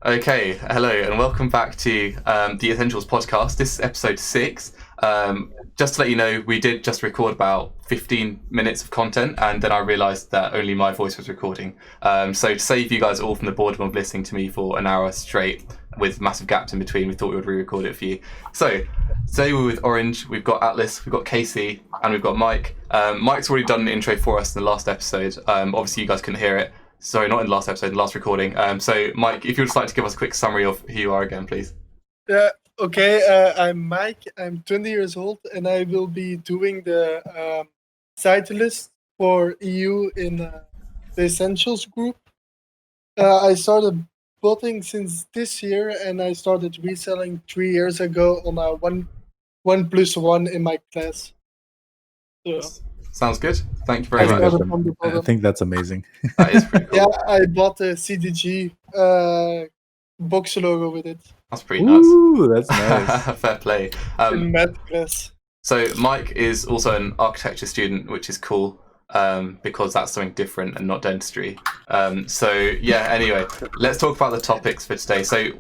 Okay, hello and welcome back to the Essentials podcast. This is episode 6. Just to let you know, we did just record about 15 minutes of content and then I realised that only my voice was recording. So to save you guys all from the boredom of listening to me for an hour straight with massive gaps in between, we thought we would re-record it for you. So today we're with Orange, we've got Atlas, we've got Casey and we've got Mike. Mike's already done an intro for us in the last episode. Obviously you guys couldn't hear it. Sorry, not in the last episode, the last recording. So, Mike, if you'd just like to give us a quick summary of who you are again, please. Okay, I'm Mike. I'm 20 years old, and I will be doing the site list for EU in the Essentials group. I started botting since this year, and I started reselling 3 years ago on a 1+1 in my class. So. Sounds good. Thank you very much. I think that's amazing. That is pretty cool. Yeah, I bought a CDG box logo with it. That's pretty nuts. Ooh, that's nice. Fair play. In math class. So Mike is also an architecture student, which is cool because that's something different and not dentistry. Anyway, let's talk about the topics for today. So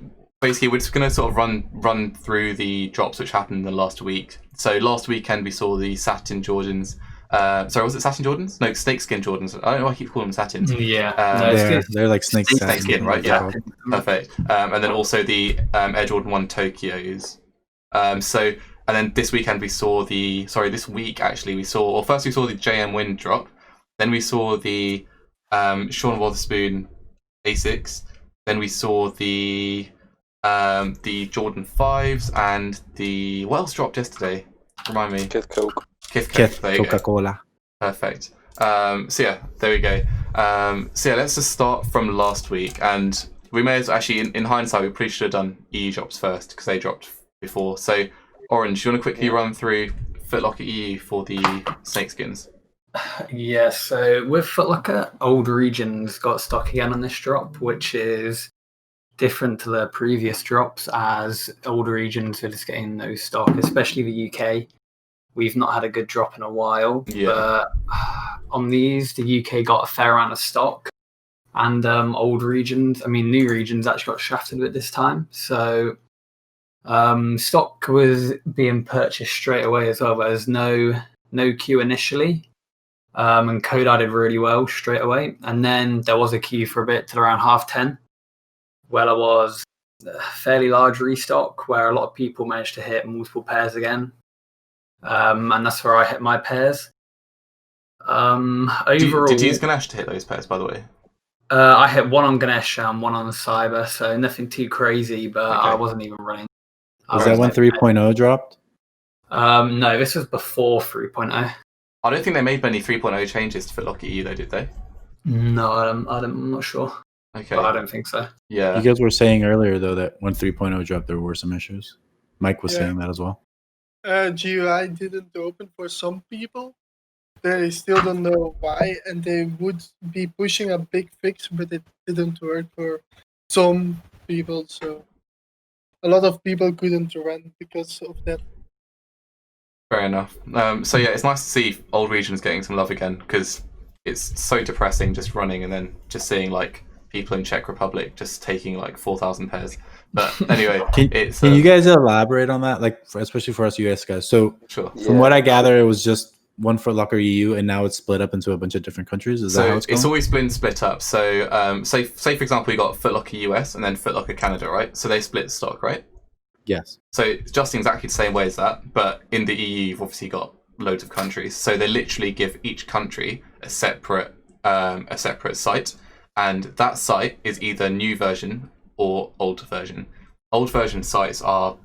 basically, we're just going to sort of run through the drops which happened in the last week. So last weekend we saw the satin Jordans. Was it satin Jordans? No, snakeskin Jordans. I don't know why I keep calling them satins. They're like snakeskin, right? Yeah, perfect. And then also the Air Jordan 1 Tokyos. And then this weekend we saw this week actually we saw the JM Wind drop. Then we saw the Sean Wotherspoon Asics. Then we saw the Jordan 5s and what else dropped yesterday? Remind me. Kith Coke. Kith Coke, there you Coca-Cola. go. Perfect. There we go. Let's just start from last week. And we may as well, actually, in hindsight, we probably should have done EU drops first because they dropped before. So, Orange, do you want to quickly run through Foot Locker EU for the snakeskins? Yeah, so with Foot Locker, Old Regions got stock again on this drop, which is different to the previous drops as Old Regions are just getting no stock, especially the UK. We've not had a good drop in a while, but on these, the UK got a fair amount of stock, and New Regions actually got shafted a bit this time. So stock was being purchased straight away as well. There's no queue initially, and Kodai did really well straight away, and then there was a queue for a bit till around 10:30, where there was a fairly large restock, where a lot of people managed to hit multiple pairs again. And that's where I hit my pairs. Overall, did you use Ganesh to hit those pairs, by the way? I hit one on Ganesh and one on Cyber, so nothing too crazy, but okay. I wasn't even running. Was that when 3.0 dropped? No, this was before 3.0. I don't think they made many 3.0 changes to Foot Locker EU, though, did they? No, I'm not sure. Okay. But I don't think so. Yeah. You guys were saying earlier, though, that when 3.0 dropped, there were some issues. Mike was saying that as well. GUI didn't open for some people. They still don't know why, and they would be pushing a big fix, but it didn't work for some people. So a lot of people couldn't run because of that. Fair enough. It's nice to see Old Regions getting some love again because it's so depressing just running and then just seeing like people in Czech Republic just taking like 4,000 pairs. But anyway, can you guys elaborate on that? Like, especially for us US guys. So, sure. From what I gather, it was just one Foot Locker EU, and now it's split up into a bunch of different countries. Is that how it's going? It's always been split up. So, say for example, you got Foot Locker US and then Foot Locker Canada, right? So they split stock, right? Yes. So it's just exactly the same way as that, but in the EU, you've obviously got loads of countries. So they literally give each country a separate site, and that site is either new version or old version. Old version sites are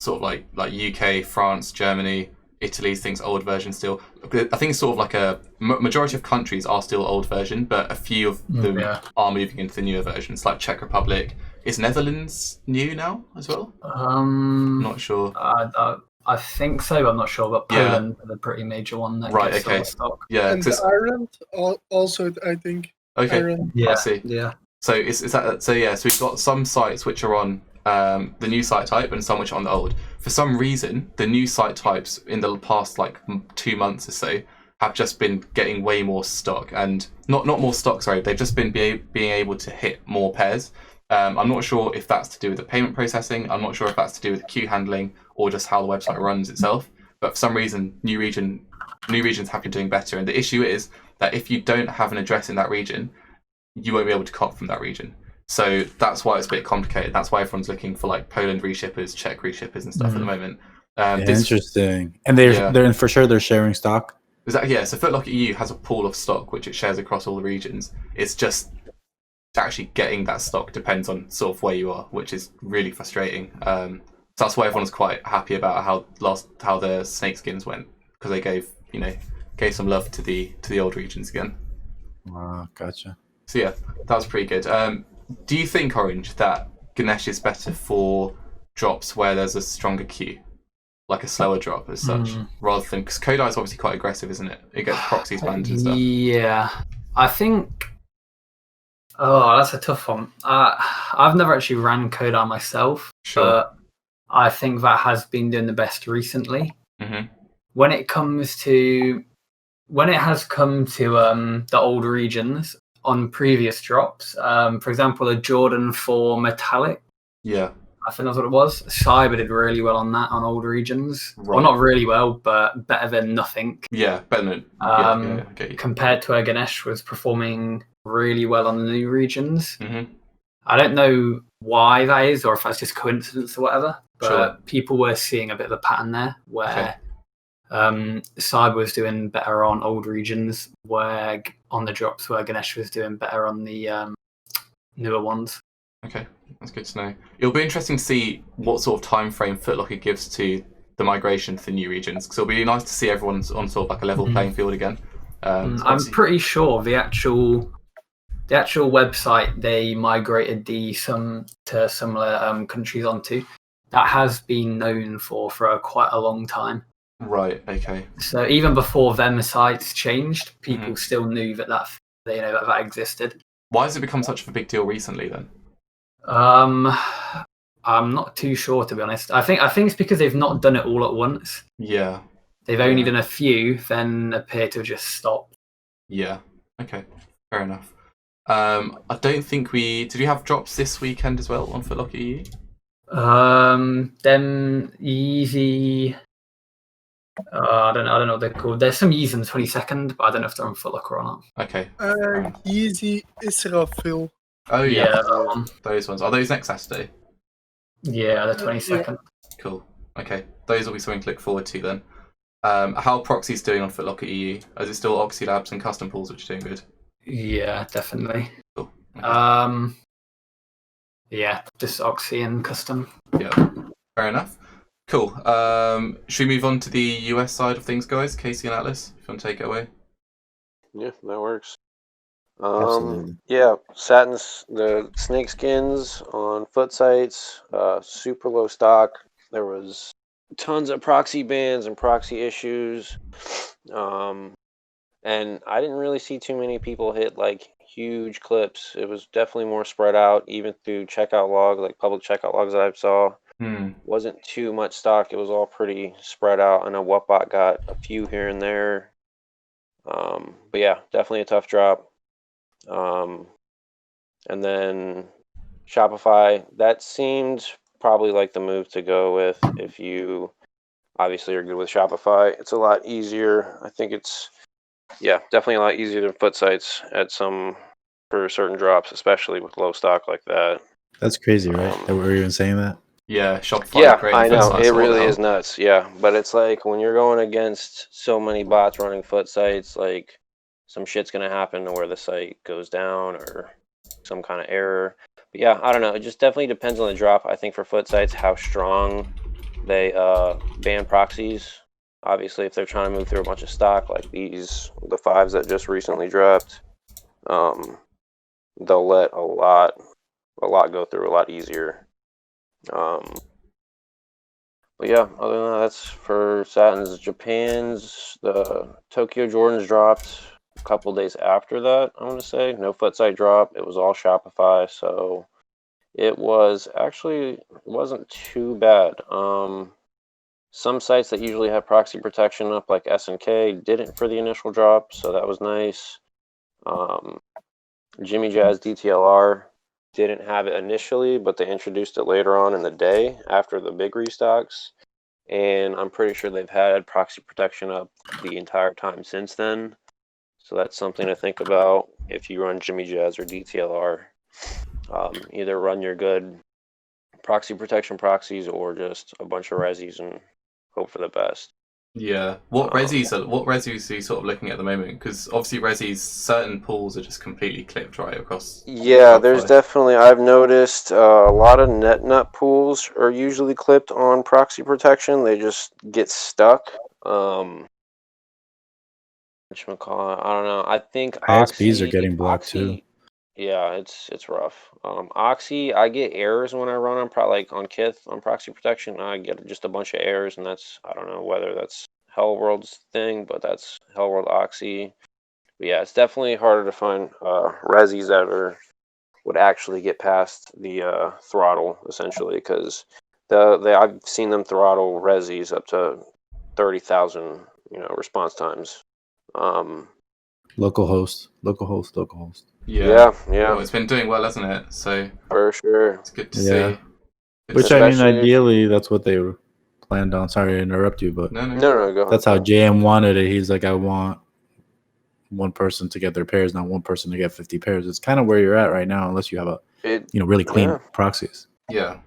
sort of like UK, France, Germany, Italy, things old version still. I think it's sort of like a majority of countries are still old version, but a few of them are moving into the newer versions, like Czech Republic. Is Netherlands new now as well? Not sure. I think so, but I'm not sure. But Poland is a pretty major one that gets okay. stock. Yeah, and Ireland also, I think. Okay, Ireland. Yeah, I see. Yeah. So so we've got some sites which are on the new site type and some which are on the old. For some reason, the new site types in the past 2 months or so have just been getting way more stock, and not more stock. Sorry, they've just been being able to hit more pairs. I'm not sure if that's to do with the payment processing. I'm not sure if that's to do with the queue handling or just how the website runs itself. But for some reason, new regions have been doing better. And the issue is that if you don't have an address in that region, you won't be able to cop from that region. So that's why it's a bit complicated. That's why everyone's looking for like Poland reshippers, Czech reshippers, and stuff at the moment. Interesting. And they're for sure they're sharing stock. Exactly. Yeah. So Foot Locker EU has a pool of stock which it shares across all the regions. It's just actually getting that stock depends on sort of where you are, which is really frustrating. So that's why everyone's quite happy about how the snakeskins went, because they gave some love to the old regions again. Gotcha. So yeah, that was pretty good. Do you think, Orange, that Ganesh is better for drops where there's a stronger queue, like a slower drop as such, rather than, because Kodai is obviously quite aggressive, isn't it? It gets proxies banned and stuff. Yeah, I think. Oh, that's a tough one. I've never actually ran Kodai myself, but I think that has been doing the best recently. Mm-hmm. When it has come to the old regions on previous drops, for example, the Jordan 4 Metallic. Yeah. I think that's what it was. Cyber did really well on that on old regions. Right. Well, not really well, but better than nothing. Yeah, better than okay. Compared to where Ganesh was performing really well on the new regions. Mm-hmm. I don't know why that is, or if that's just coincidence or whatever. But people were seeing a bit of a pattern there where Cyber was doing better on old regions, where on the drops where Ganesh was doing better on the newer ones. Okay, that's good to know. It'll be interesting to see what sort of time frame Foot Locker gives to the migration to the new regions, because it'll be nice to see everyone's on sort of like a level playing field again. I'm pretty sure the actual website they migrated to similar countries onto, that has been known for quite a long time. Right. Okay. So even before them sites changed, people still knew that existed. Why has it become such a big deal recently then? I'm not too sure, to be honest. I think it's because they've not done it all at once. Yeah. They've only done a few, then appear to have just stopped. Yeah. Okay. Fair enough. I don't think did we have drops this weekend as well on Foot Locker EU? Them Yeezy. I don't know what they're called. There's some Yeezys on the 22nd, but I don't know if they're on Foot Locker or not. Okay. Yeezy Israfil. Oh yeah, those ones. Are those next Saturday? Yeah, the 22nd. Yeah. Cool. Okay, those will be something to look forward to then. How are proxies doing on Foot Locker EU? Is it still Oxy Labs and custom pools which are doing good? Yeah, definitely. Cool. Okay. Yeah, just Oxy and custom. Yeah, fair enough. Cool. Should we move on to the US side of things, guys? Casey and Atlas, if you want to take it away. Yeah, that works. Absolutely. Yeah, the snakeskins on foot sites, super low stock. There was tons of proxy bans and proxy issues. And I didn't really see too many people hit like huge clips. It was definitely more spread out, even through checkout logs, like public checkout logs that I saw. Wasn't too much stock. It was all pretty spread out. I know Whatbot got a few here and there. But yeah, definitely a tough drop. And then Shopify, that seemed probably like the move to go with if you obviously are good with Shopify. It's a lot easier. I think it's, definitely a lot easier than foot sites for certain drops, especially with low stock like that. That's crazy, right? That we're even saying that? Yeah, Shopify. Yeah, I know. It really is nuts. Yeah, but it's like when you're going against so many bots running foot sites, like some shit's going to happen to where the site goes down or some kind of error. But yeah, I don't know. It just definitely depends on the drop. I think for foot sites, how strong they ban proxies. Obviously, if they're trying to move through a bunch of stock like the 5s that just recently dropped, they'll let a lot go through a lot easier. But yeah, other than that, that's for Satins. Japan's, the Tokyo Jordans dropped a couple days after that, I want to say. No foot site drop. It was all Shopify, so it wasn't too bad. Some sites that usually have proxy protection up, like SNK, didn't for the initial drop, so that was nice. Jimmy Jazz DTLR didn't have it initially, but they introduced it later on in the day after the big restocks. And I'm pretty sure they've had proxy protection up the entire time since then. So that's something to think about if you run Jimmy Jazz or DTLR. Either run your good proxy protection proxies or just a bunch of resis and hope for the best. Yeah. What resis are you sort of looking at the moment? Because obviously resis, certain pools are just completely clipped right across. Yeah, there's definitely, I've noticed a lot of net nut pools are usually clipped on proxy protection. They just get stuck. Whatchamacallit, I don't know. I think ISPs are getting blocked too. Yeah, it's rough. Oxy, I get errors when I run on on Kiff on proxy protection. I get just a bunch of errors, and that's, I don't know whether that's Hellworld's thing, but that's Hellworld Oxy. But yeah, it's definitely harder to find resis that would actually get past the throttle essentially, because I've seen them throttle resis up to 30,000 response times. Local host. Yeah. Well, it's been doing well, hasn't it? So for sure, it's good to see. Which I mean, ideally, that's what they planned on. Sorry to interrupt you, but no, go ahead. That's how JM wanted it. He's like, I want one person to get their pairs, not one person to get 50 pairs. It's kind of where you're at right now, unless you have really clean proxies. Yeah.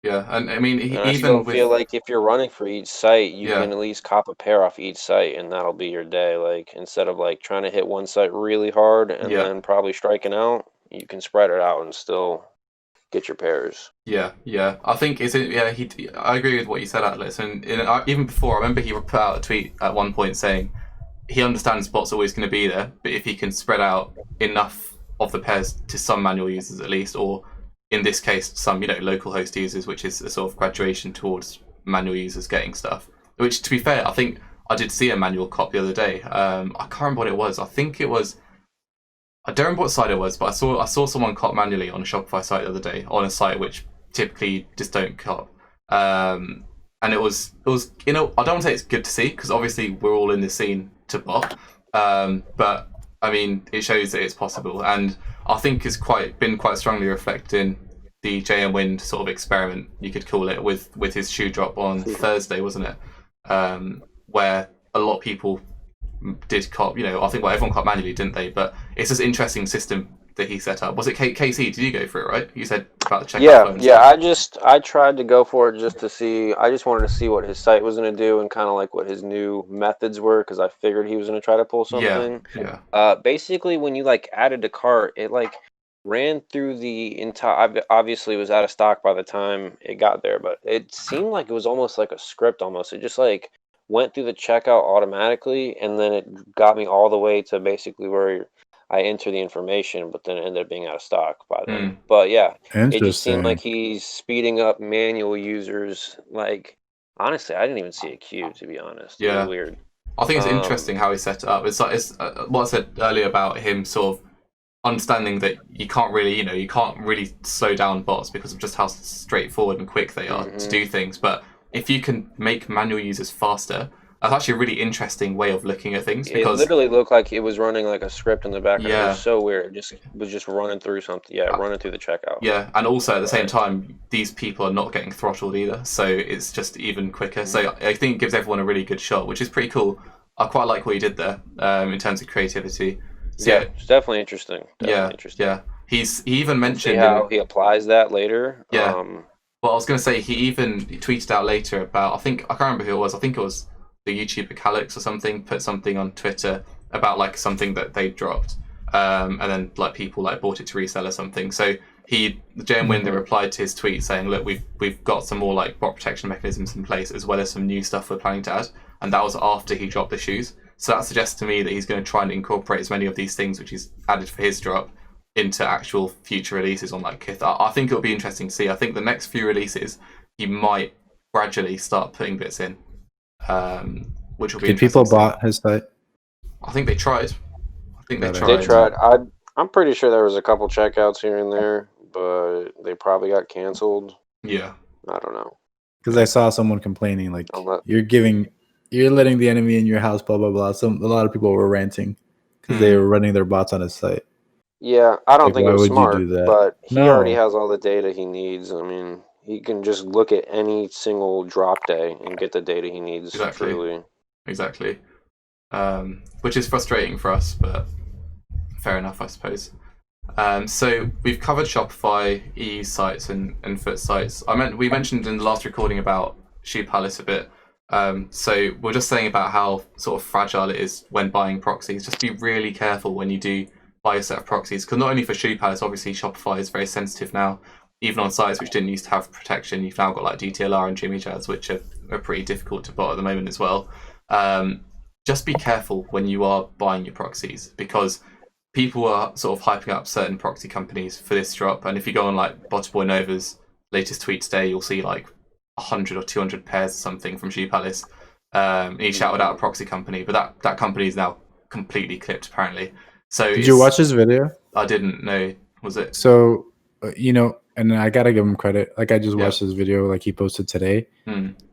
And I mean, I still feel like if you're running for each site, you can at least cop a pair off each site, and that'll be your day. Like, instead of like trying to hit one site really hard and then probably striking out, you can spread it out and still get your pairs. Yeah. I think I agree with what you said, Atlas. And even before, I remember he put out a tweet at one point saying he understands bot's always going to be there, but if he can spread out enough of the pairs to some manual users at least, or in this case, some local host users, which is a sort of graduation towards manual users getting stuff. Which, to be fair, I think I did see a manual cop the other day. I can't remember what it was. I think it was. I don't remember what site it was, but I saw someone cop manually on a Shopify site the other day on a site which typically just don't cop. And it was I don't want to say it's good to see, because obviously we're all in the scene to bot. But I mean, it shows that it's possible, and I think it's been quite strongly reflecting the JM Wind sort of experiment, you could call it, with his shoe drop on Thursday, wasn't it? Where a lot of people did cop. I think everyone cop manually, didn't they? But it's this interesting system that he set up. Was it KC? Did you go for it, right? You said about the checkout. Yeah. I tried to go for it just to see. I just wanted to see what his site was going to do and kind of like what his new methods were, because I figured he was going to try to pull something. Yeah. Basically, when you added to cart, it ran through the entire. Obviously, it was out of stock by the time it got there, but it seemed like it was almost like a script. Almost, it just went through the checkout automatically, and then it got me all the way to basically where I enter the information, but then it ended up being out of stock by then. But yeah, it just seemed like he's speeding up manual users. Honestly, I didn't even see a queue, to be honest. Yeah. It was weird. I think it's interesting how he set it up. It's what I said earlier about him sort of understanding that you can't really slow down bots because of just how straightforward and quick they are to do things. But if you can make manual users faster, that's actually a really interesting way of looking at things. Because it literally looked like it was running like a script in the background. Yeah. It was so weird. It was just running through something. Yeah, running through the checkout. Yeah, and also at the same time, these people are not getting throttled either, so it's just even quicker. So I think it gives everyone a really good shot, which is pretty cool. I quite like what he did there in terms of creativity. So, yeah, it's definitely interesting. Yeah. He even mentioned how he applies that later. Yeah. Well, I was going to say he tweeted out later about, I can't remember who it was. I think it was the YouTuber Calix or something, put something on Twitter about something that they dropped, and then people bought it to resell or something. So the JM Winder replied to his tweet saying, look, we've got some more bot protection mechanisms in place, as well as some new stuff we're planning to add, and that was after he dropped the shoes. So that suggests to me that he's going to try and incorporate as many of these things which he's added for his drop into actual future releases on Kiff. I think it'll be interesting to see. I think the next few releases he might gradually start putting bits in, which will be. Did people bought his site? I think they tried. They tried. I'm pretty sure there was a couple checkouts here and there, but they probably got canceled. Yeah, I don't know. Because I saw someone complaining you're letting the enemy in your house, blah blah blah. A lot of people were ranting because they were running their bots on his site. Yeah, I don't Like, think why it was would you smart, do that? but he already No. has all the data he needs. I mean, he can just look at any single drop day and get the data he needs. Exactly. Truly. Exactly. Which is frustrating for us, but fair enough, I suppose. So we've covered Shopify, EU sites, and Foot sites. We mentioned in the last recording about Shoe Palace a bit. So we're just saying about how sort of fragile it is when buying proxies. Just be really careful when you do buy a set of proxies, because not only for Shoe Palace, obviously Shopify is very sensitive now. Even on sites which didn't used to have protection, you've now got like DTLR and Jimmy Jazz, which are pretty difficult to bot at the moment as well. Just be careful when you are buying your proxies, because people are sort of hyping up certain proxy companies for this drop. And if you go on like Botterboy Nova's latest tweet today, you'll see like 100 or 200 pairs or something from Shoe Palace. He shouted out a proxy company, but that company is now completely clipped apparently. So Did you watch his video? I didn't know. Was it? So, and I gotta give him credit. Like, I just watched his video, like he posted today.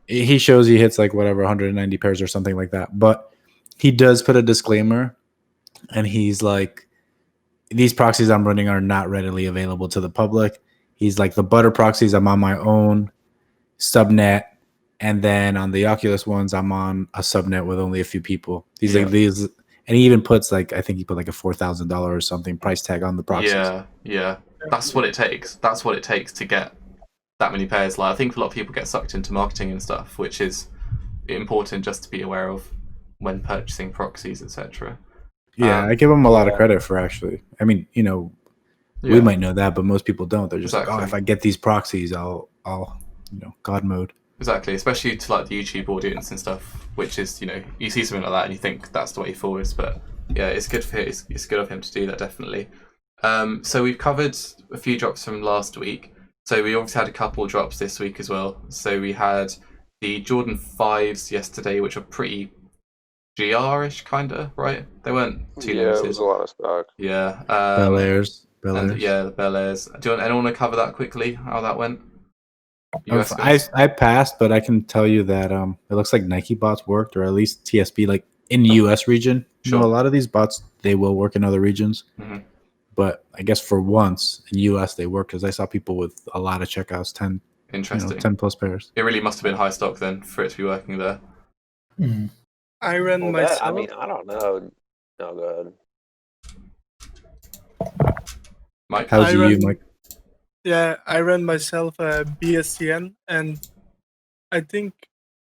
He shows he hits like whatever 190 pairs or something like that. But he does put a disclaimer, and he's like, these proxies I'm running are not readily available to the public. He's like, the butter proxies, I'm on my own subnet, and then on the Oculus ones, I'm on a subnet with only a few people. He's like these, and he even puts like, I think he put like a $4,000 or something price tag on the proxies. Yeah. That's what it takes. That's what it takes to get that many pairs. Like, I think a lot of people get sucked into marketing and stuff, which is important just to be aware of when purchasing proxies, etc. Yeah, I give him a lot of credit for actually. I mean, we might know that, but most people don't. They're just like, oh, if I get these proxies, I'll God mode. Exactly, especially to like the YouTube audience and stuff, which is, you see something like that and you think that's the way forwards. But yeah, it's good of him to do that, definitely. So we've covered a few drops from last week. So we obviously had a couple drops this week as well. So we had the Jordan 5s yesterday, which are pretty GR-ish kind of, right? They weren't too limited. It was a lot of stock. Yeah. Bel Airs. Yeah, the Bel Airs. Do you want anyone to cover that quickly, how that went? I passed, but I can tell you that it looks like Nike bots worked, or at least TSP, like in the US region. Sure. A lot of these bots, they will work in other regions. Mm-hmm. But I guess for once in US they work, because I saw people with a lot of checkouts, 10 plus pairs. It really must have been high stock then for it to be working there. Mm-hmm. I ran myself. I mean, I don't know. No, go ahead. Mike? How's you, Mike? Yeah, I ran myself a BSCN, and I think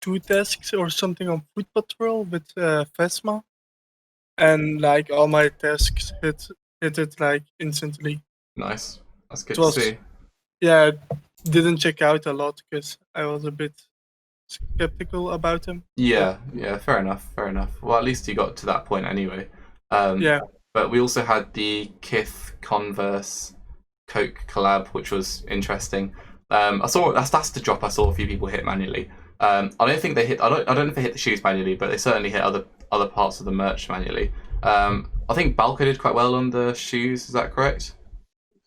2 tasks or something on Foot Patrol with Vesma, and like all my tasks hit it like instantly. Nice, that's good to see. Yeah, didn't check out a lot because I was a bit skeptical about him. Yeah, fair enough. Well, at least you got to that point anyway. Yeah. But we also had the Kiff Converse Coke collab, which was interesting. I saw that's the drop I saw a few people hit manually. I don't think they hit. I don't know if they hit the shoes manually, but they certainly hit other parts of the merch manually. I think Balco did quite well on the shoes. Is that correct?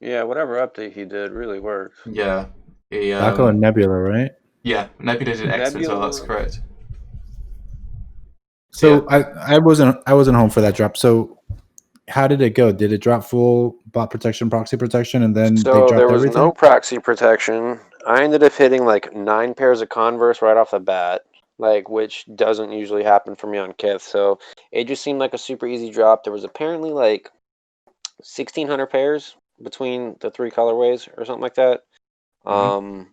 Yeah, whatever update he did really worked. Yeah. Balco and Nebula, right? Yeah, Nebula did excellent as well. That's correct. So yeah. I wasn't home for that drop. So how did it go? Did it drop full bot protection, proxy protection, and then so they dropped there was everything? No proxy protection. I ended up hitting like 9 pairs of Converse right off the bat, like, which doesn't usually happen for me on Kiff. So it just seemed like a super easy drop. There was apparently like 1,600 pairs between the 3 colorways or something like that. Mm-hmm.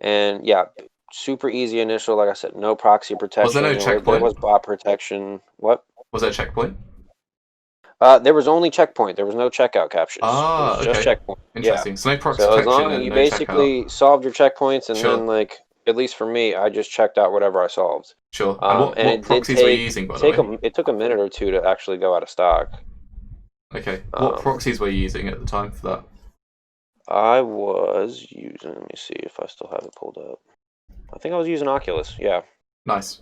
And yeah, super easy initial. Like I said, no proxy protection. Was there no checkpoint? There was bot protection. What? Was there a checkpoint? There was only checkpoint. There was no checkout captions. Okay. Just checkpoint. Interesting. Yeah. So no proxy protection. So as long as you basically solved your checkpoints, and sure. then, like, at least for me, I just checked out whatever I solved. Sure. And what proxies were you using, by the way? It took a minute or two to actually go out of stock. Okay. What proxies were you using at the time for that? I was using, let me see if I still have it pulled up. I think I was using Oculus, yeah. Nice.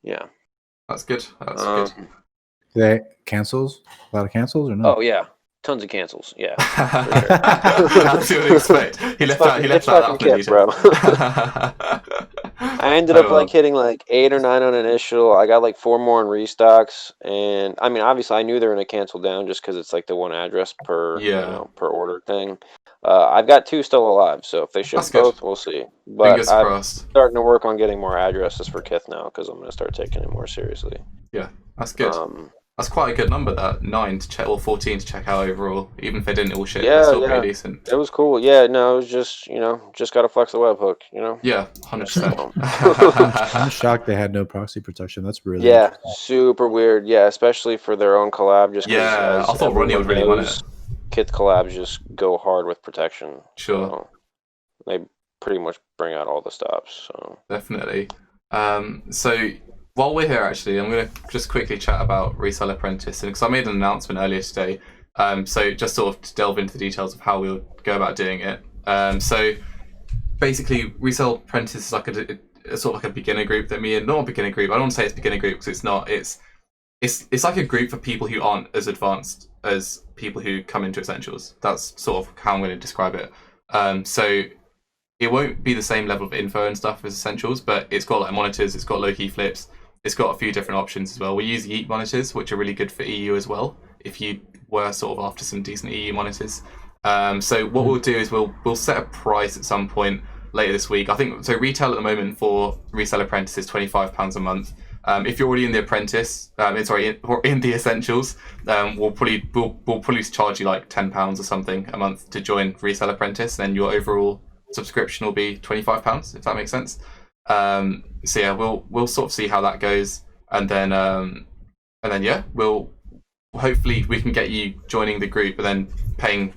Yeah. That's good. Good. They cancels? A lot of cancels or no? Oh, yeah. Tons of cancels, yeah. That's what you would expect. He left that up in Kiff, bro. I ended up like hitting like 8 or 9 on initial. I got like 4 more in restocks, and I mean, obviously, I knew they were gonna cancel down just because it's like the one address per per order thing. I've got 2 still alive, so if they ship both, we'll see. But Fingers I'm crossed. starting to work on getting more addresses for Kith now because I'm gonna start taking it more seriously. Yeah, that's good. That's quite a good number, that 9 to check or 14 to check out overall. Even if they didn't all ship, it's still pretty decent. It was cool. Yeah, no, it was just just gotta flex the webhook, Yeah, 100%. I'm shocked they had no proxy protection. That's really super weird. Yeah, especially for their own collab. Just I thought Ronnie would really want it. Kith collabs just go hard with protection. Sure. So they pretty much bring out all the stops. So definitely. So while we're here, actually, I'm going to just quickly chat about Resell Apprentice, because I made an announcement earlier today. So just sort of to delve into the details of how we'll go about doing it. So basically, Resell Apprentice is like a sort of like a beginner group that me and not a beginner group. I don't want to say it's a beginner group because it's not. It's like a group for people who aren't as advanced as people who come into Essentials. That's sort of how I'm going to describe it. So it won't be the same level of info and stuff as Essentials, but it's got like monitors, it's got low key flips, it's got a few different options as well. We use Yeet monitors, which are really good for EU as well, if you were sort of after some decent EU monitors. So what we'll do is we'll set a price at some point later this week. I think so. Retail at the moment for Resell Apprentice is £25 a month. If you're already in the Apprentice, in the Essentials, we'll probably charge you like £10 or something a month to join Resell Apprentice, and then your overall subscription will be £25, if that makes sense. So yeah, we'll sort of see how that goes, and then yeah, we'll hopefully we can get you joining the group and then paying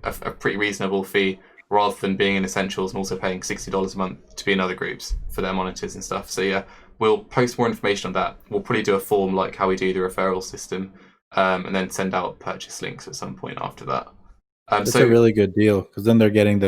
a pretty reasonable fee rather than being in Essentials and also paying $60 a month to be in other groups for their monitors and stuff. So yeah, we'll post more information on that. We'll probably do a form like how we do the referral system, and then send out purchase links at some point after that. It's a really good deal because then they're getting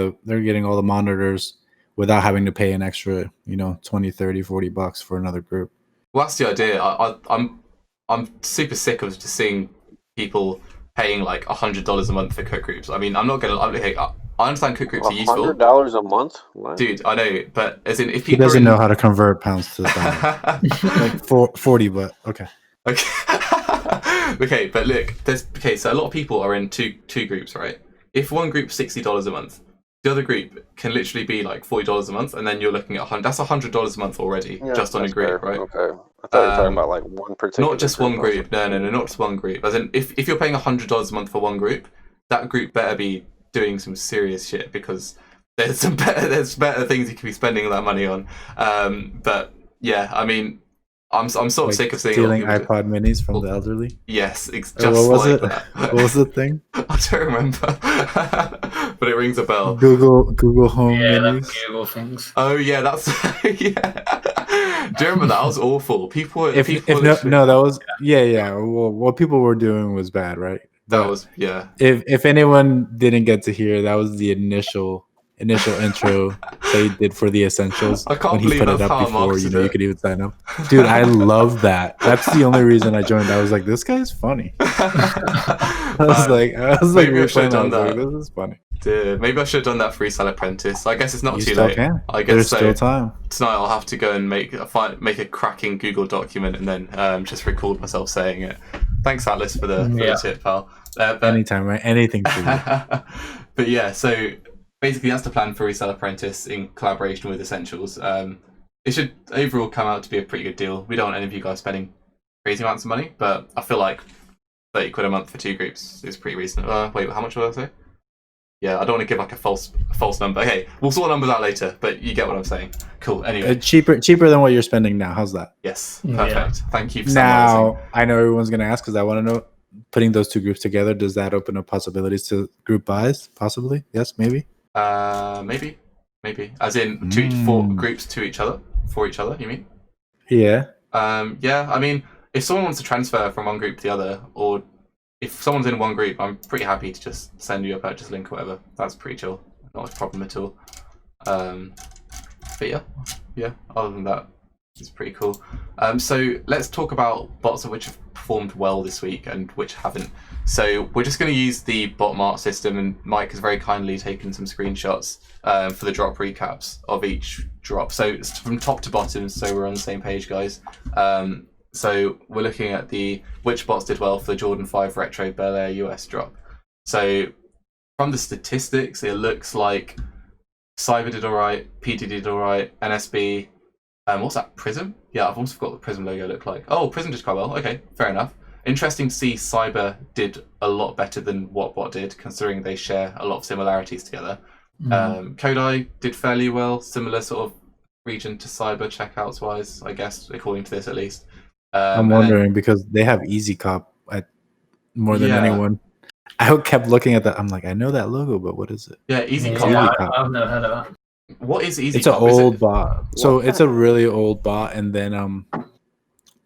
all the monitors without having to pay an extra, 20, 30, $40 for another group. Well, that's the idea. I'm super sick of just seeing people paying like $100 a month for cook groups. I mean, I understand cook groups are useful. $100 a month? What? Dude, I know, but as in if he doesn't know how to convert pounds to dollars. Like 40, but okay. Okay, but look, so a lot of people are in two groups, right? If one group's $60 a month, the other group can literally be like $40 a month, and then you're looking at that's $100 a month already, just on a group, right? Okay, I thought you were talking about like one particular. Not just one group. No, not just one group. As in, if you're paying $100 a month for one group, that group better be doing some serious shit because there's better things you can be spending that money on. But yeah, I mean, I'm sort of sick of seeing stealing iPod minis from the elderly. Yes, just what was like it? that. What was the thing? I don't remember, but it rings a bell. Google Home minis. Google things. Oh yeah, that's yeah. Do you remember that? Was awful. People. That was yeah. Well, what people were doing was bad, right? That was yeah. If anyone didn't get to hear, that was the initial intro they did for the Essentials. I can't when he believe put it up before you could even sign up. Dude, I love that. That's the only reason I joined. I was like, this guy's funny. I was like, maybe I should have done that. This is funny. Dude, maybe I should have done that for Resell Apprentice. I guess it's not too still late. Can. I guess there's still time. Tonight I'll have to go and make a cracking Google document and then just record myself saying it. Thanks, Atlas, for the tip, pal. Anytime, right? Anything for you. But yeah, so basically that's the plan for Resell Apprentice in collaboration with Essentials. It should overall come out to be a pretty good deal. We don't want any of you guys spending crazy amounts of money, but I feel like £30 a month for 2 groups is pretty reasonable. Wait, how much did I say? Yeah, I don't want to give like a false number. Okay, we'll sort numbers out later, but you get what I'm saying. Cool. Anyway, cheaper than what you're spending now. How's that? Yes, perfect. Yeah. Thank you for now. I know everyone's gonna ask because I want to know. Putting those 2 groups together, does that open up possibilities to group buys? Possibly. Yes. Maybe. Maybe. As in 4 groups for each other. You mean? Yeah. Yeah. I mean, if someone wants to transfer from one group to the other, or if someone's in one group, I'm pretty happy to just send you a purchase link or whatever. That's pretty chill. Not a problem at all. But yeah. Other than that, it's pretty cool. So let's talk about bots which have performed well this week and which haven't. So we're just going to use the bot mart system, and Mike has very kindly taken some screenshots for the drop recaps of each drop. So it's from top to bottom, so we're on the same page, guys. So we're looking at which bots did well for the Jordan 5 Retro Bel Air US drop. So from the statistics, it looks like Cyber did all right, PD did all right, NSB. What's that? Prism? Yeah, I've almost forgot what the Prism logo looked like. Oh, Prism did quite well. Okay, fair enough. Interesting to see Cyber did a lot better than what Bot did, considering they share a lot of similarities together. Kodai did fairly well, similar sort of region to Cyber checkouts wise, I guess, according to this at least. I'm wondering because they have Easy Cop more than anyone. I kept looking at that. I'm like, I know that logo, but what is it? Yeah, Easy Cop. I've never heard of that. What is Easy It's Cop? an old bot. So it's a really old bot, and then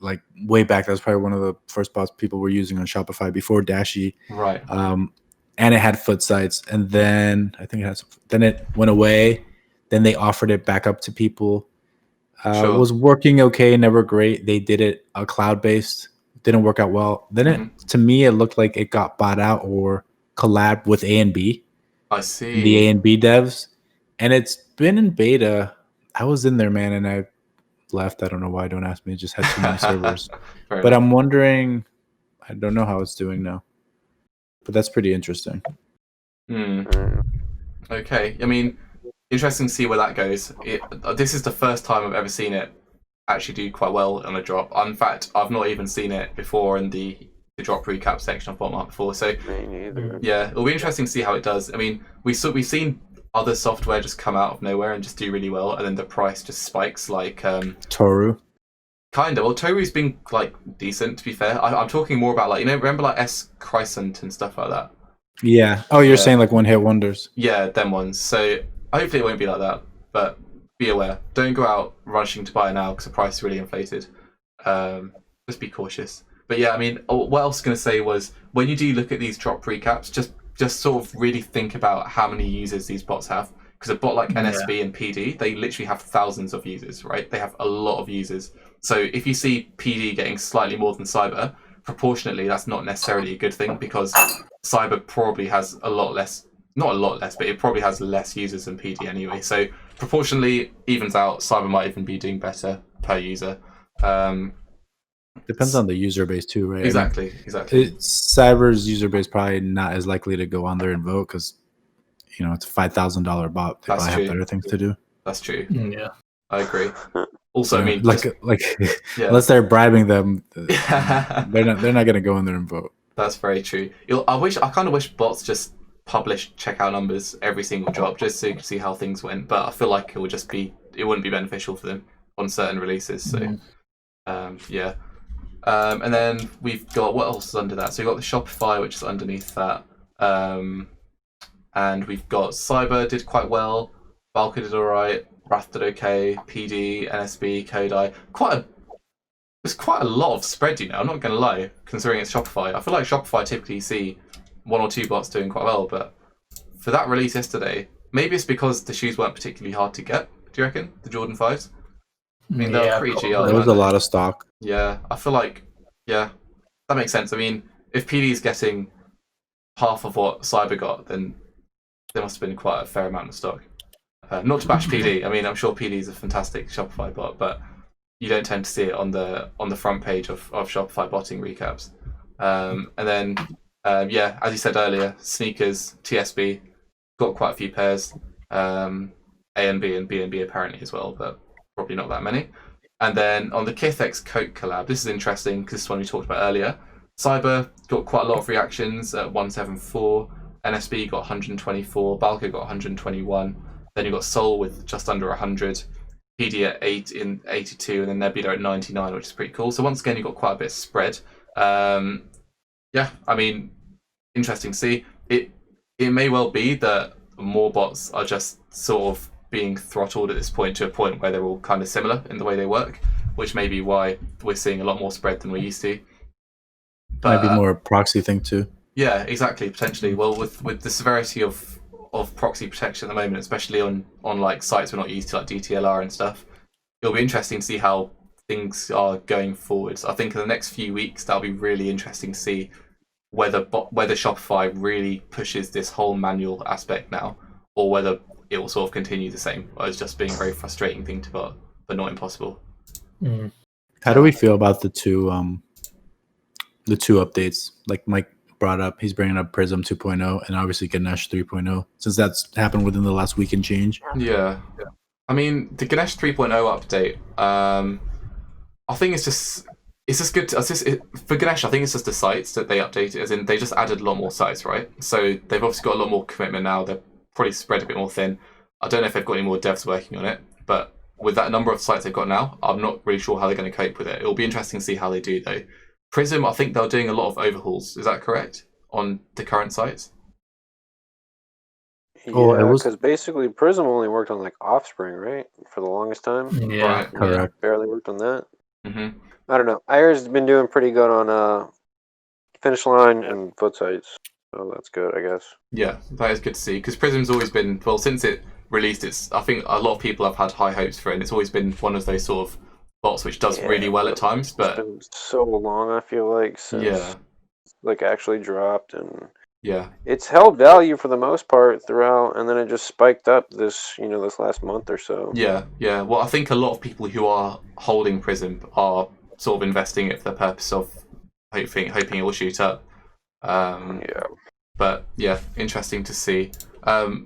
like way back, that was probably one of the first bots people were using on Shopify before Dashi. Right. And it had foot sites, and then I think then it went away. Then they offered it back up to people. It was working okay, never great. They did it cloud-based. Didn't work out well. Then to me, it looked like it got bought out or collabed with A and B. I see. The A and B devs. And it's been in beta. I was in there, man, and I left. I don't know why. Don't ask me. It just had too many servers. But I'm wondering, I don't know how it's doing now. But that's pretty interesting. Okay. I mean, interesting to see where that goes. This is the first time I've ever seen it actually do quite well on a drop. In fact, I've not even seen it before in the drop recap section of Botmart before. So yeah, it'll be interesting to see how it does. I mean, we've seen other software just come out of nowhere and just do really well, and then the price just spikes, like Toru. Kind of. Well, Toru's been like decent, to be fair. I'm talking more about, like, remember like S. Crescent and stuff like that. Yeah. Oh, you're saying like one hit wonders. Yeah, them ones. So hopefully it won't be like that, but be aware. Don't go out rushing to buy it now because the price is really inflated. Just be cautious. But yeah, I mean, what I was going to say was, when you do look at these drop recaps, just sort of really think about how many users these bots have. Because a bot like NSB and PD, they literally have thousands of users, right? They have a lot of users. So if you see PD getting slightly more than Cyber, proportionately, that's not necessarily a good thing, because Cyber probably has a lot less, not a lot less, but it probably has less users than PD anyway. So proportionally evens out. Cyber might even be doing better per user. Depends on the user base too, right? Exactly. Cyber's user base probably not as likely to go on there and vote because, you know, it's a $5,000 bot. They probably have better things to do. That's true. Yeah, I agree. Also, I mean, unless they're bribing them, they're not going to go in there and vote. That's very true. I kind of wish bots just published checkout numbers every single drop, just so you can see how things went. But I feel like it wouldn't be beneficial for them on certain releases. So, yeah. And then we've got, what else is under that? So we've got the Shopify, which is underneath that. And we've got Cyber did quite well, Valka did all right, Wrath did okay, PD, NSB, Kodai. There's quite a lot of spread, you know, I'm not going to lie, considering it's Shopify. I feel like Shopify typically see one or two bots doing quite well, but for that release yesterday, maybe it's because the shoes weren't particularly hard to get, do you reckon? The Jordan 5s? I mean, they were pretty GL. There was a lot of stock. Yeah, I feel like, that makes sense. I mean, if PD is getting half of what Cyber got, then there must have been quite a fair amount of stock. Not to bash PD. I mean, I'm sure PD is a fantastic Shopify bot, but you don't tend to see it on the front page of Shopify botting recaps. And then, as you said earlier, sneakers, TSB, got quite a few pairs. A and B and B and B apparently as well, but probably not that many. And then on the Kiff x Coke collab, this is interesting because this is one we talked about earlier. Cyber got quite a lot of reactions at 174. NSB got 124. Balco got 121. Then you got Soul with just under 100. PD at 82, and then Nebula at 99, which is pretty cool. So once again, you got quite a bit of spread. I mean, interesting to see. It may well be that more bots are just sort of being throttled at this point to a point where they're all kind of similar in the way they work, which may be why we're seeing a lot more spread than we used to. But, might be more a proxy thing too. Yeah, exactly, potentially. Well, with the severity of proxy protection at the moment, especially on like sites we're not used to, like DTLR and stuff, it'll be interesting to see how things are going forwards. I think in the next few weeks that'll be really interesting to see whether Shopify really pushes this whole manual aspect now, or whether it will sort of continue the same, or it's just being a very frustrating thing to put, but not impossible. How do we feel about the two updates? Like Mike brought up, he's bringing up Prism 2.0 and obviously Ganesh 3.0, since that's happened within the last week and change. Yeah. I mean, the Ganesh 3.0 update, I think it's just good. For Ganesh, I think it's just the sites that they updated, as in they just added a lot more sites, right? So they've obviously got a lot more commitment now. They're probably spread a bit more thin. I don't know if they've got any more devs working on it, but with that number of sites they've got now, I'm not really sure how they're going to cope with it. It'll be interesting to see how they do, though. Prism, I think they're doing a lot of overhauls. Is that correct? On the current sites? Yeah, because basically Prism only worked on like Offspring, right? For the longest time. Yeah, right. Correct. Barely worked on that. Mm-hmm. I don't know. Ayer's been doing pretty good on Finish Line and foot sites. So that's good, I guess. Yeah, that is good to see, because Prism's always been, well, since it released, I think a lot of people have had high hopes for it, and it's always been one of those sort of bots which does really well at times, but it's been so long, I feel like, since like actually dropped, and it's held value for the most part throughout, and then it just spiked up this last month or so. Yeah. Well, I think a lot of people who are holding Prism are sort of investing it for the purpose of hoping it will shoot up. But yeah, interesting to see.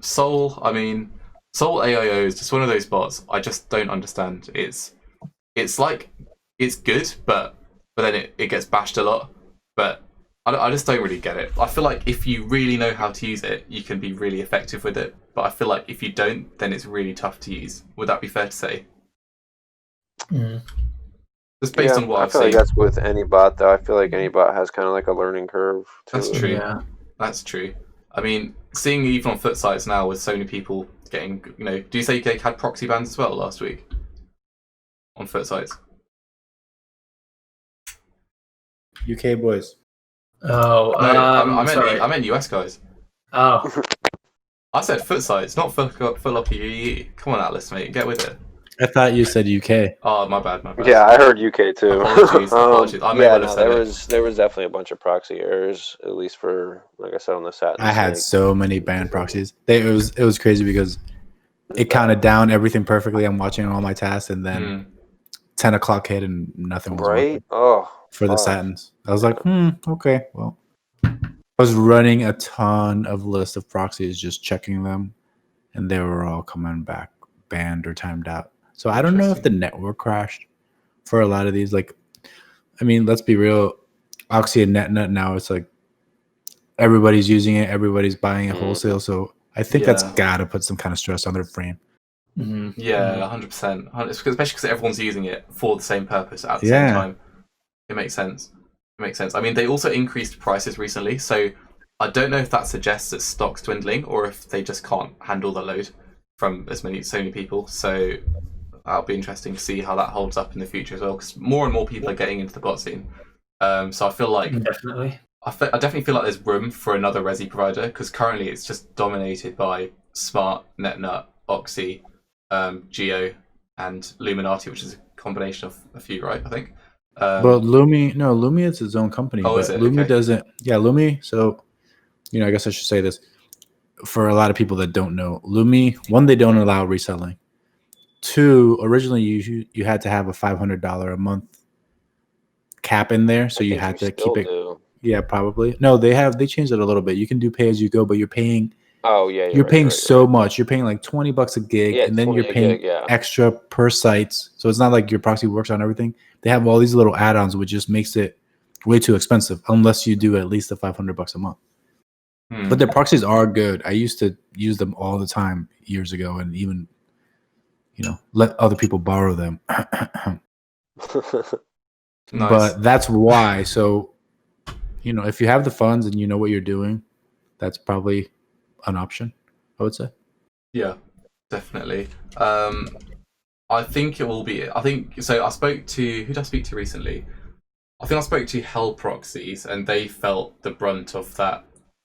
Soul AIO is just one of those bots I just don't understand. It's like, it's good, but then it gets bashed a lot. But I just don't really get it. I feel like if you really know how to use it, you can be really effective with it. But I feel like if you don't, then it's really tough to use. Would that be fair to say? Just based on what I've seen. I feel like that's with any bot, though. I feel like any bot has kind of like a learning curve. That's true. Yeah. That's true. I mean, seeing even on foot sites now with so many people getting, do you say you had proxy bans as well last week on foot sites? UK boys. Oh, no, sorry. I meant US guys. Oh. I said foot sites, not Foot Locker UE. Come on, Atlas, mate, get with it. I thought you said UK. Oh, my bad. Yeah, I heard UK too. Apologies. I may well have said there was definitely a bunch of proxy errors, at least for, like I said, on the SAT. I had so many banned proxies. It was crazy because it counted down everything perfectly. I'm watching all my tasks, and then 10 o'clock hit and nothing was working. For the Satins. I was like, okay, well. I was running a ton of list of proxies, just checking them, and they were all coming back banned or timed out. So I don't know if the network crashed for a lot of these. Like, I mean, let's be real. Oxy and NetNut now, it's like everybody's using it. Everybody's buying it wholesale. So I think that's got to put some kind of stress on their frame. Yeah, 100%. Especially because everyone's using it for the same purpose at the same time. It makes sense. I mean, they also increased prices recently. So I don't know if that suggests that stock's dwindling or if they just can't handle the load from so many people. So that'll be interesting to see how that holds up in the future as well, because more and more people are getting into the bot scene. So I feel like I definitely feel like there's room for another resi provider, because currently it's just dominated by Smart, NetNut, Oxy, Geo, and Luminati, which is a combination of a few, right? I think. But Lumi is its own company. Oh, is it? Lumi doesn't. Yeah, Lumi. So, I guess I should say this for a lot of people that don't know. Lumi, one, they don't allow reselling. Two, originally you had to have a $500 a month cap in there, so you had to keep it. Yeah, probably. No, they changed it a little bit. You can do pay as you go, but you're paying. Oh yeah, you're paying so much. You're paying like $20 a gig, and then you're paying extra per sites. So it's not like your proxy works on everything. They have all these little add-ons, which just makes it way too expensive unless you do at least the $500 a month. But their proxies are good. I used to use them all the time years ago, and even let other people borrow them. Nice. But that's why. So, if you have the funds and you know what you're doing, that's probably an option, I would say. Yeah, definitely. I think it will be. I think so. I spoke to, who did I speak to recently? I think I spoke to Hell Proxies, and they felt the brunt of that.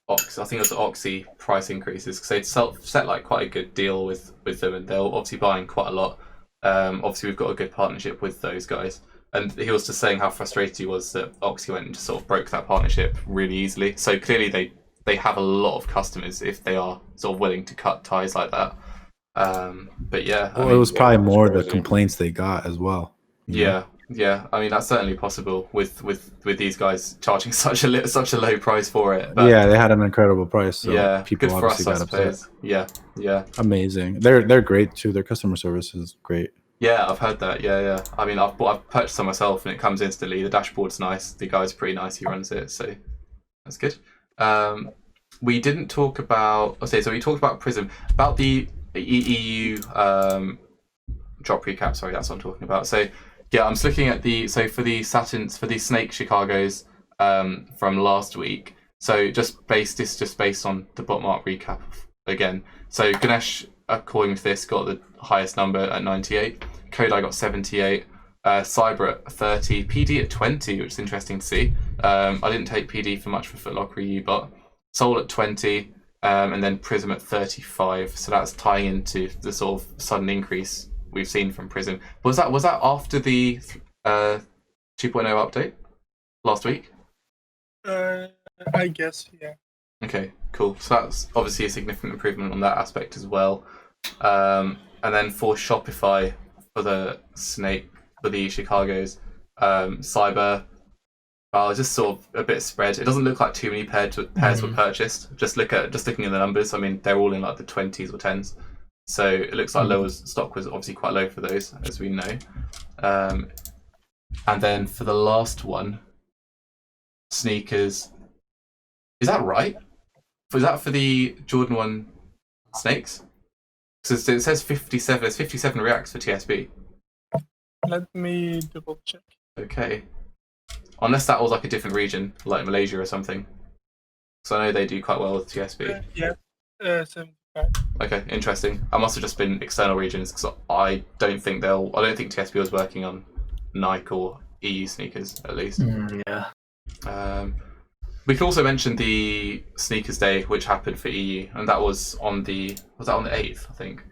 I think it was Oxy price increases, because they'd set like quite a good deal with them, and they're obviously buying quite a lot. Obviously, we've got a good partnership with those guys. And he was just saying how frustrated he was that Oxy went and just sort of broke that partnership really easily. So clearly they have a lot of customers if they are sort of willing to cut ties like that. But yeah, well, it was probably more the crazy. complaints they got as well. Yeah. I mean, that's certainly possible with these guys charging such a low price for it. But yeah, they had an incredible price. So yeah, people good for us, obviously I got upset. suppose. Yeah. Amazing. They're great too. Their customer service is great. Yeah, I've heard that. Yeah. I mean, I've purchased some myself, and it comes instantly. The dashboard's nice. The guy's pretty nice. He runs it, so that's good. We didn't talk about. So we talked about Prism, about the EU drop recap. Sorry, that's what I'm talking about. So yeah, I'm just looking at for the Snake Chicagos from last week. So just based on the bookmark recap again. So Ganesh, according to this, got the highest number at 98. Kodai got 78. Cyber at 30. PD at 20, which is interesting to see. I didn't take PD for much for Foot Locker EU, but Soul at 20, and then Prism at 35. So that's tying into the sort of sudden increase we've seen from Prism. Was that after the 2.0 update last week? I guess, yeah. Okay, cool. So that's obviously a significant improvement on that aspect as well. And then for Shopify, for the Chicagos, Cyber, it's just sort of a bit spread. It doesn't look like too many pairs were purchased. Just looking at the numbers. I mean, they're all in like the 20s or 10s. So it looks like Lower's stock was obviously quite low for those, as we know. And then for the last one, sneakers. Is that right? Was that for the Jordan 1 Snakes? So it says 57. There's 57 reacts for TSB. Let me double check. Okay. Unless that was like a different region, like Malaysia or something. So I know they do quite well with TSB. Yeah, 75. Okay, interesting. I must have just been external regions because I don't think TSB was working on Nike or EU sneakers at least. Yeah. We can also mention the Sneakers Day, which happened for EU, and that was on the 8th, I think.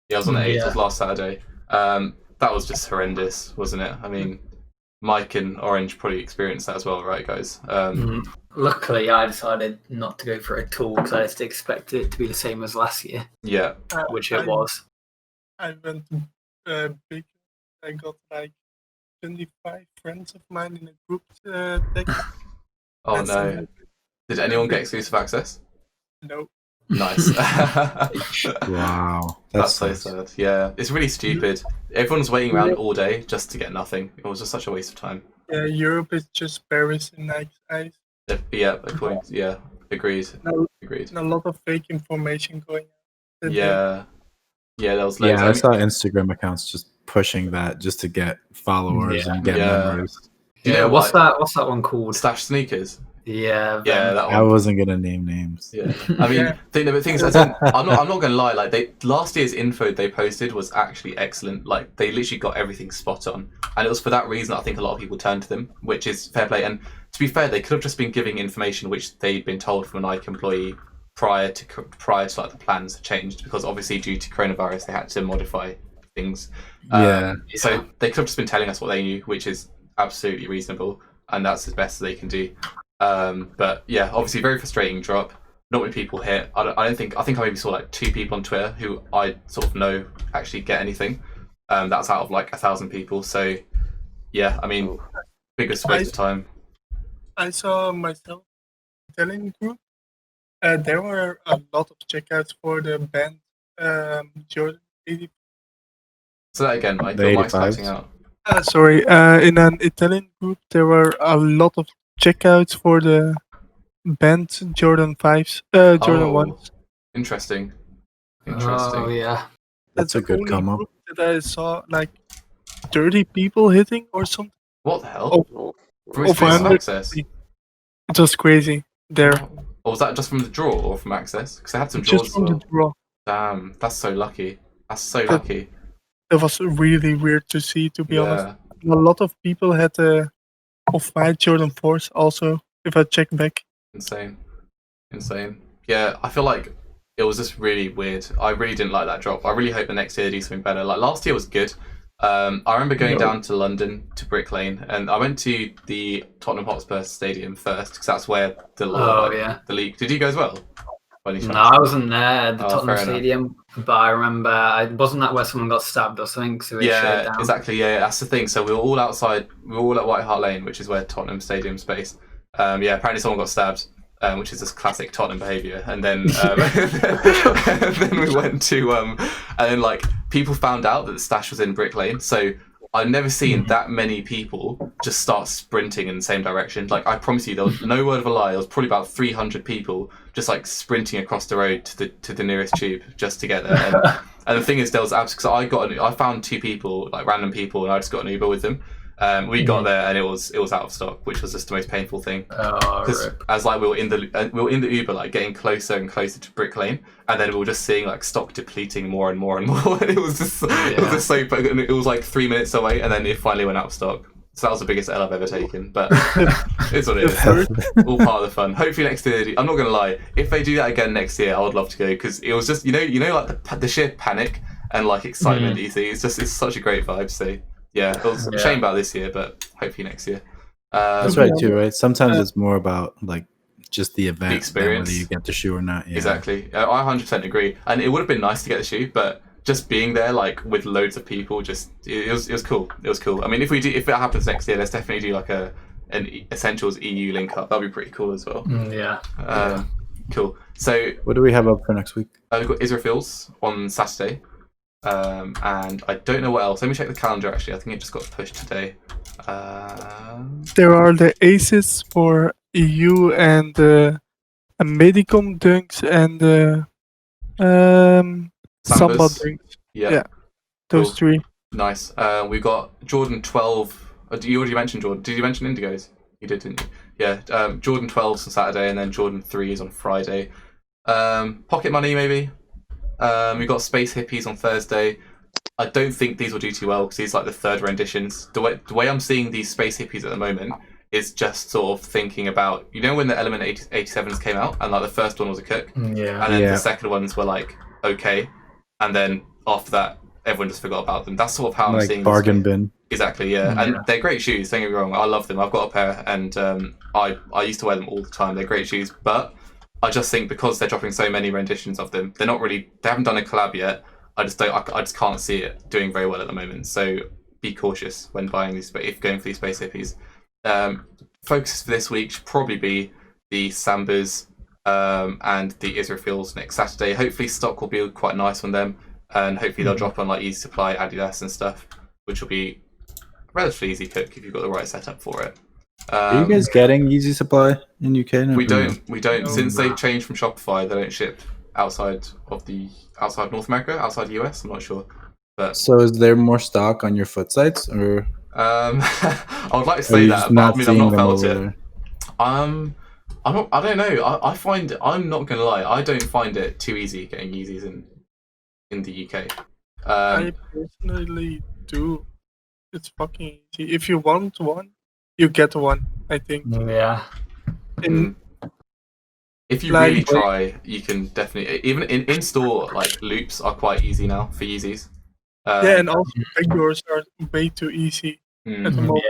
Yeah, it was on the 8th. It was last Saturday. That was just horrendous, wasn't it? I mean, Mike and Orange probably experienced that as well, right, guys? Luckily, I decided not to go for it at all because I just expected it to be the same as last year. Yeah. Which it was. I went big. I got like 25 friends of mine in a group text. Oh no. Did anyone get exclusive access? No. Nice. Wow. That's so sad. Yeah. It's really stupid. Everyone's waiting around all day just to get nothing. It was just such a waste of time. Yeah, Europe is just Paris in Nike's eyes. Yeah, agreed. Agreed. And a lot of fake information going on. Yeah. Yeah, there was loads. Yeah, I saw Instagram accounts just pushing that just to get followers and get members. You know what's that one called? Stash Sneakers. Yeah, that one. I wasn't gonna name names. Yeah, I mean, I'm not gonna lie. Like last year's info they posted was actually excellent. Like they literally got everything spot on, and it was for that reason I think a lot of people turned to them, which is fair play. And to be fair, they could have just been giving information which they'd been told from a Nike employee prior to like the plans changed, because obviously due to coronavirus they had to modify things. So they could have just been telling us what they knew, which is absolutely reasonable, and that's the best they can do. But yeah, obviously very frustrating drop. Not many people hit. I think I maybe saw like 2 people on Twitter who I sort of know actually get anything. That's out of like 1,000 people. So yeah, I mean, biggest waste of time. I saw myself telling group. There were a lot of checkouts for the band Jordan 80. So that again, Mike. Your mic's cutting out. Sorry, in an Italian group, there were a lot of checkouts for the band Jordan 5s, Jordan 1s. Interesting. Oh, yeah. That's a good come up. That I saw like 30 people hitting or something. What the hell? From exclusive access? It was crazy there. Or was that just from the draw or from access? Because I had some draws. Just from the draw. Damn, that's so lucky. Lucky. It was really weird to see, to be honest. A lot of people had off-white Jordan 4s also, if I check back. Insane. Yeah, I feel like it was just really weird. I really didn't like that drop. I really hope the next year they do something better. Like last year was good. I remember going down to London to Brick Lane, and I went to the Tottenham Hotspur Stadium first because that's where the league. Did you go as well? No, I wasn't there at the Tottenham fair Stadium, but I remember wasn't that where someone got stabbed or something? So yeah, exactly. Yeah, that's the thing. So we were all outside. We were all at White Hart Lane, which is where Tottenham Stadium's based. Yeah, apparently someone got stabbed. Which is just classic Tottenham behaviour, and then and then we went to and then like people found out that the stash was in Brick Lane, so I've never seen that many people just start sprinting in the same direction. Like I promise you, there was no word of a lie. There was probably about 300 people just like sprinting across the road to the nearest tube just to get there. And the thing is, there was because I found 2 people, like random people, and I just got an Uber with them. We got there and it was out of stock, which was just the most painful thing. Because as like we were in the Uber, like getting closer and closer to Brick Lane, and then we were just seeing like stock depleting more and more and more. And it was just so. And it was like 3 minutes away, and then it finally went out of stock. So that was the biggest L I've ever taken. But it's what it is. All part of the fun. Hopefully next year, I'm not gonna lie. If they do that again next year, I would love to go because it was just you know like the sheer panic and like excitement that you see. It's such a great vibe. So. Yeah, it was a shame about this year, but hopefully next year. That's right too, right? Sometimes it's more about like just the event, the experience, whether you get the shoe or not. Yeah. Exactly, I 100% agree. And it would have been nice to get the shoe, but just being there like with loads of people, it was cool. It was cool. I mean, if it happens next year, let's definitely do like an Essentials EU link up. That'd be pretty cool as well. Cool. So what do we have up for next week? We've got Israfils on Saturday. And I don't know what else. Let me check the calendar actually. I think it just got pushed today. There are the Aces for EU and Medicom dunks and Samba dunks. Yeah. Those cool. 3. Nice. We got Jordan 12. You already mentioned Jordan. Did you mention Indigos? You did, didn't you? Yeah. Jordan 12s on Saturday, and then Jordan 3s on Friday. Pocket Money maybe. We got Space Hippies on Thursday. I don't think these will do too well because these are like the third renditions. The way I'm seeing these Space Hippies at the moment is just sort of thinking about, when the Element 87s came out and like the first one was a cook, and then the second ones were like okay, and then after that everyone just forgot about them. That's sort of how I'm seeing bargain bin. Exactly, yeah. And they're great shoes. Don't get me wrong, I love them. I've got a pair, and I used to wear them all the time. They're great shoes, but I just think because they're dropping so many renditions of them, they haven't done a collab yet. I just can't see it doing very well at the moment. So be cautious when buying these, if going for these Space Hippies. Focus for this week should probably be the Sambas and the Israfils next Saturday. Hopefully stock will be quite nice on them, and hopefully they'll drop on like Easy Supply, Adidas and stuff, which will be a relatively easy cook if you've got the right setup for it. Are you guys getting Yeezy Supply in UK? No, we don't. Since they've changed from Shopify, they don't ship outside North America, outside the US. I'm not sure. But so is there more stock on your foot sites, or I would like to say that, but I've not felt it. I don't know. I find, I'm not gonna lie, I don't find it too easy getting Yeezys in the UK. I personally do. It's fucking easy. If you want one, you get one, I think. Yeah. If you really try, you can definitely, even in store, like loops are quite easy now for Yeezys. And also yours are way too easy at the moment.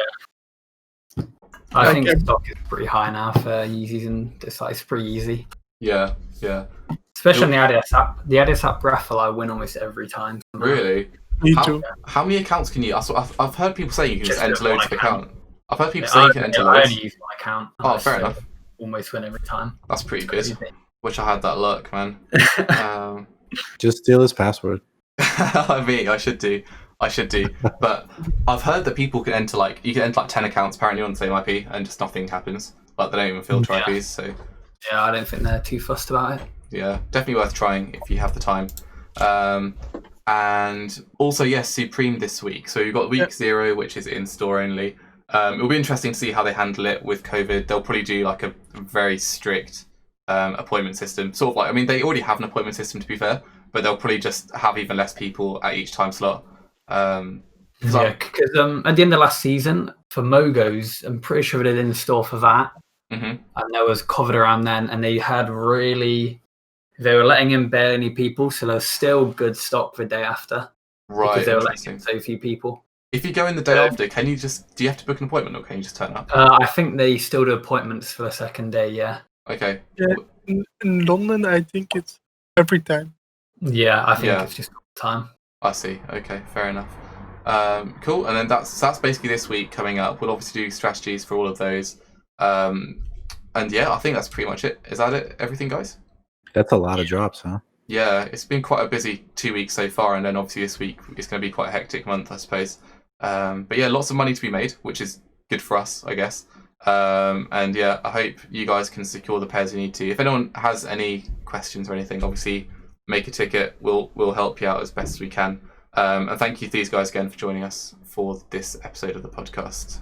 Yeah. I think stock is pretty high now for Yeezys, and it's pretty easy. Yeah. Especially in the Adidas app. The Adidas app raffle, I win almost every time. Really? Me too. How many accounts can you? I've heard people say you can just enter loads of accounts. I've heard people say you can enter loads. I only use one account. Oh, fair enough. Almost win every time. That's pretty good. Wish I had that luck, man. Just steal his password. I mean, I should do. But I've heard that people can enter like 10 accounts apparently on the same IP, and just nothing happens. Like they don't even fill trophies. So yeah, I don't think they're too fussed about it. Yeah, definitely worth trying if you have the time. And also, yes, Supreme this week. So you've got week 0, which is in store only. It'll be interesting to see how they handle it with COVID. They'll probably do like a very strict appointment system. Sort of like, I mean, they already have an appointment system to be fair, but they'll probably just have even less people at each time slot. Because at the end of last season for Mogos, I'm pretty sure they did in store for that, and there was COVID around then, and they had really They were letting in barely any people, so there was still good stock the day after. Right, because they were letting interesting. in so few people. If you go in the day after, do you have to book an appointment or can you just turn up? I think they still do appointments for the second day, yeah. Okay. Yeah, in London, I think it's every time. Yeah, I think it's just all the time. I see. Okay, fair enough. Cool. And then that's basically this week coming up. We'll obviously do strategies for all of those. And yeah, I think that's pretty much it. Is that it? Everything, guys? That's a lot of drops, huh? Yeah, it's been quite a busy 2 weeks so far, and then obviously this week it's going to be quite a hectic month, I suppose. But yeah, lots of money to be made, which is good for us, I guess. And yeah, I hope you guys can secure the pairs you need to. If anyone has any questions or anything, obviously make a ticket. We'll help you out as best as we can. And thank you to these guys again for joining us for this episode of the podcast.